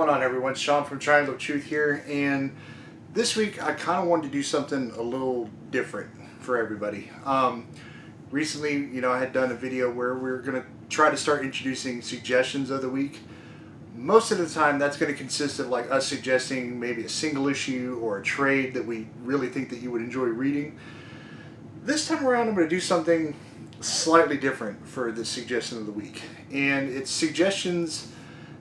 going on, everyone? Sean from Triangle of Truth here, and this week I kind of wanted to do something a little different for everybody. Recently, I had done a video where we were going to try to start introducing suggestions of the week. Most of the time, that's going to consist of like us suggesting maybe a single issue or a trade that we really think that you would enjoy reading. This time around, I'm going to do something slightly different for the suggestion of the week, and it's suggestions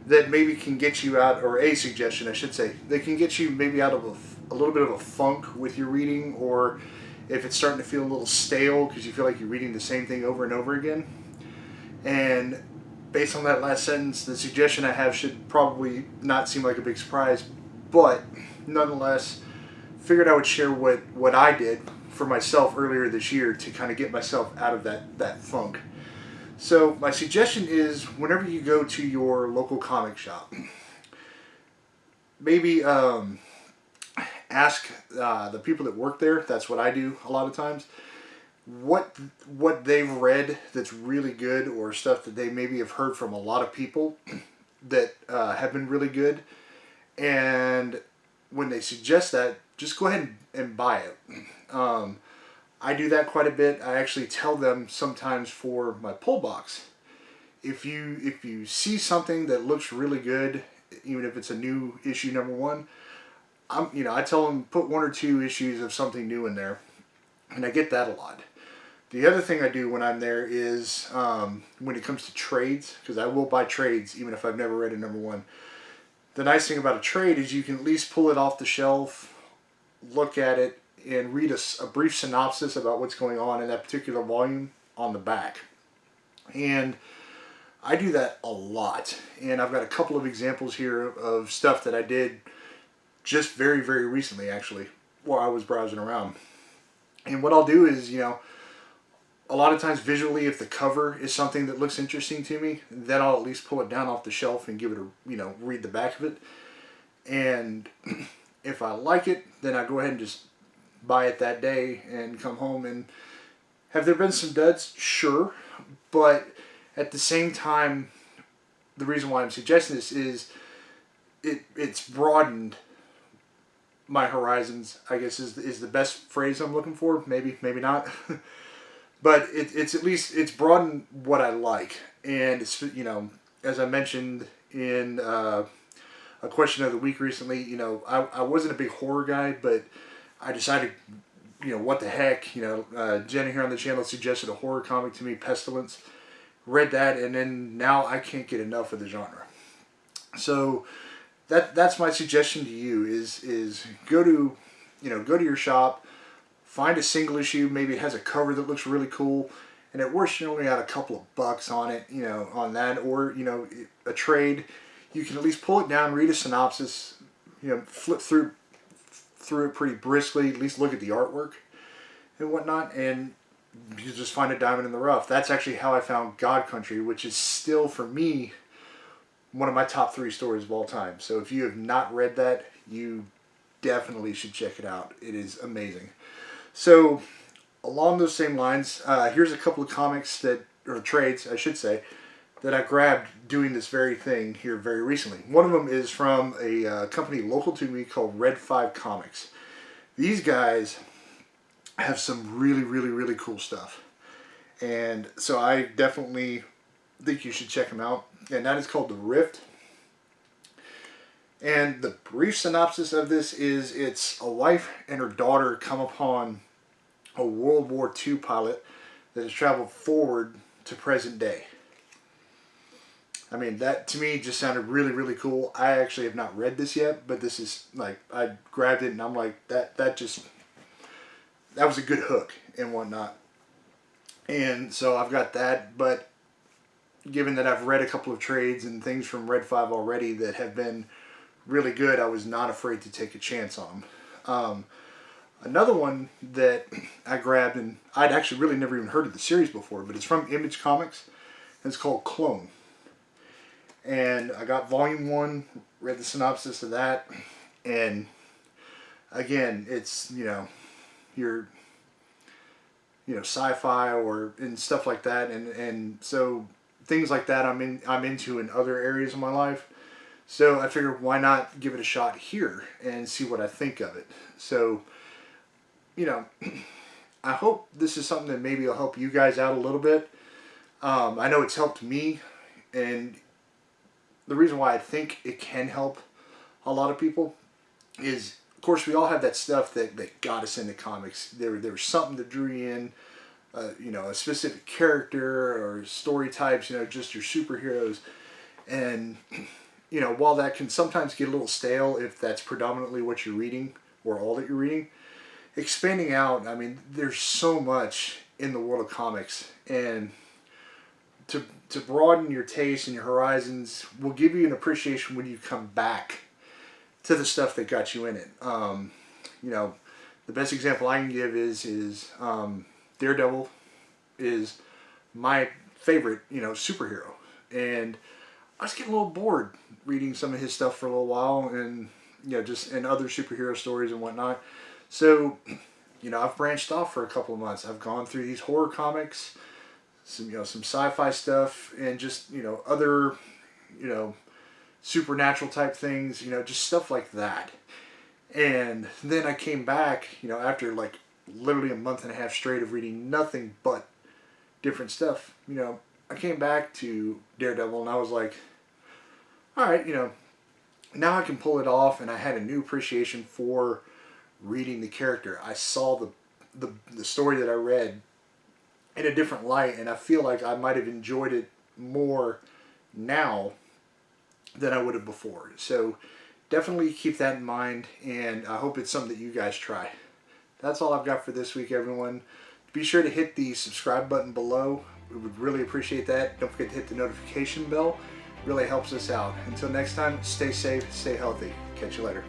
that maybe can get you out, or a suggestion I should say, that can get you maybe out of a little bit of a funk with your reading, or if it's starting to feel a little stale because you feel like you're reading the same thing over and over again. And based on that last sentence, the suggestion I have should probably not seem like a big surprise, but nonetheless, figured I would share what I did for myself earlier this year to kind of get myself out of that funk. So my suggestion is, whenever you go to your local comic shop, maybe ask the people that work there. That's what I do a lot of times. What they've read that's really good, or stuff that they maybe have heard from a lot of people that have been really good. And when they suggest that, just go ahead and buy it. I do that quite a bit. I actually tell them sometimes for my pull box, if you see something that looks really good, even if it's a new issue #1, I tell them put 1 or 2 issues of something new in there, and I get that a lot. The other thing I do when I'm there is when it comes to trades, because I will buy trades even if I've never read a #1. The nice thing about a trade is you can at least pull it off the shelf, look at it, and read a brief synopsis about what's going on in that particular volume on the back. And I do that a lot. And I've got a couple of examples here of stuff that I did just very, very recently, actually, while I was browsing around. And what I'll do is, a lot of times visually, if the cover is something that looks interesting to me, then I'll at least pull it down off the shelf and give it a, read the back of it. And if I like it, then I go ahead and just buy it that day and come home. And have there been some duds? Sure. But at the same time, the reason why I'm suggesting this is it's broadened my horizons, I guess is the best phrase I'm looking for. Maybe not. But it's at least, it's broadened what I like. And it's, as I mentioned in a question of the week recently, I wasn't a big horror guy, but I decided, what the heck, Jenny here on the channel suggested a horror comic to me, Pestilence. Read that, and then now I can't get enough of the genre. So that's my suggestion to you is go to your shop, find a single issue, maybe it has a cover that looks really cool, and at worst you only got a couple of bucks on it, on that, or a trade. You can at least pull it down, read a synopsis, flip through it pretty briskly, at least look at the artwork and whatnot, and you just find a diamond in the rough. That's actually how I found God Country, which is still, for me, one of my top 3 stories of all time. So if you have not read that, you definitely should check it out. It is amazing. So along those same lines, here's a couple of comics or trades, I should say, that I grabbed doing this very thing here very recently. One of them is from a company local to me called Red 5 Comics. These guys have some really, really, really cool stuff. And so I definitely think you should check them out. And that is called The Rift. And the brief synopsis of this is, it's a wife and her daughter come upon a World War II pilot that has traveled forward to present day. I mean, that to me just sounded really, really cool. I actually have not read this yet, but this is like, I grabbed it and I'm like, that was a good hook and whatnot. And so I've got that, but given that I've read a couple of trades and things from Red 5 already that have been really good, I was not afraid to take a chance on them. Another one that I grabbed, and I'd actually really never even heard of the series before, but it's from Image Comics, and it's called Clone. And I got volume 1, read the synopsis of that, and again, it's, your sci-fi and stuff like that, and so things like that I'm into in other areas of my life. So I figured, why not give it a shot here and see what I think of it. So, you know, I hope this is something that maybe will help you guys out a little bit. I know it's helped me, and the reason why I think it can help a lot of people is, of course, we all have that stuff that got us into comics. There was something that drew you in, you know, a specific character or story types, you know, just your superheroes. And, you know, while that can sometimes get a little stale if that's predominantly what you're reading or all that you're reading, expanding out, I mean, there's so much in the world of comics, and to broaden your taste and your horizons will give you an appreciation when you come back to the stuff that got you in it. You know, the best example I can give is Daredevil is my favorite, you know, superhero, and I was getting a little bored reading some of his stuff for a little while, and you know, just and other superhero stories and whatnot. So, you know, I've branched off for a couple of months. I've gone through these horror comics, some, you know, some sci-fi stuff, and just, you know, other, you know, supernatural type things, you know, just stuff like that. And then I came back, you know, after like literally a month and a half straight of reading nothing but different stuff. You know, I came back to Daredevil and I was like, all right, you know, now I can pull it off, and I had a new appreciation for reading the character. I saw the story that I read in a different light, and I feel like I might have enjoyed it more now than I would have before. So definitely keep that in mind, and I hope it's something that you guys try. That's all I've got for this week, everyone. Be sure to hit the subscribe button below. We would really appreciate that. Don't forget to hit the notification bell. It really helps us out. Until next time, stay safe, stay healthy. Catch you later.